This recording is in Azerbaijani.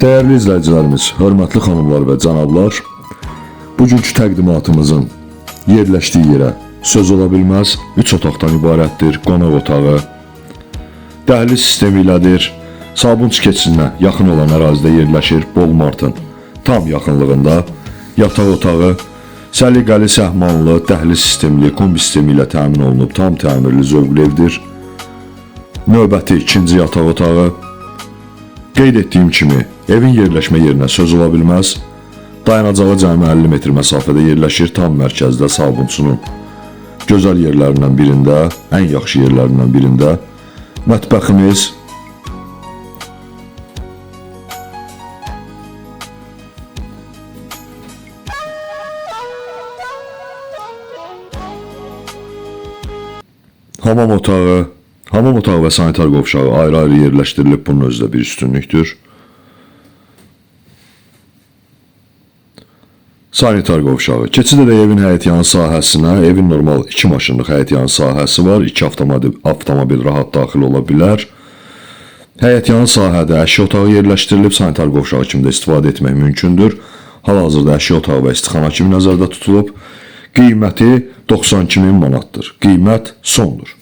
Değerli izləyicilərimiz, hörmətli xanımlar və cənablar, bugünkü təqdimatımızın yerləşdiyi yerə söz ola bilməz, 3 otaqdan ibarətdir, qonaq otağı, dəhliz sistemi ilədir, Sabunçu keçidinə yaxın olan ərazidə yerləşir, Bolmartın tam yaxınlığında, yataq otağı, səliqəli səhmanlı, dəhliz sistemli, kombi sistemi ilə təmin olunub, tam təmirli zövqlü evdir. Növbəti ikinci yataq otağı. Qeyd etdiyim kimi, evin yerləşmə yerinə söz ola bilməz, dayanacağı cəmi 50 metr məsafədə yerləşir, tam mərkəzdə Sabunçunun gözəl yerlərindən birində, ən yaxşı yerlərindən birində. Mətbəximiz, hamam otağı və sanitar qovşağı ayrı-ayrı yerləşdirilib, bunun özü də bir üstünlükdür. Sanitar qovşağı. Keçid edək evin həyətyanı sahəsinə. Evin normal 2 maşınlıq həyətyanı sahəsi var. 2 avtomobil rahat daxil ola bilər. Həyətyanı sahədə əşya otağı yerləşdirilib, sanitar qovşağı kimi də istifadə etmək mümkündür. Hal-hazırda əşya otağı və istixana kimi nəzərdə tutulub. Qiyməti 92.000 manatdır. Qiymət sondur.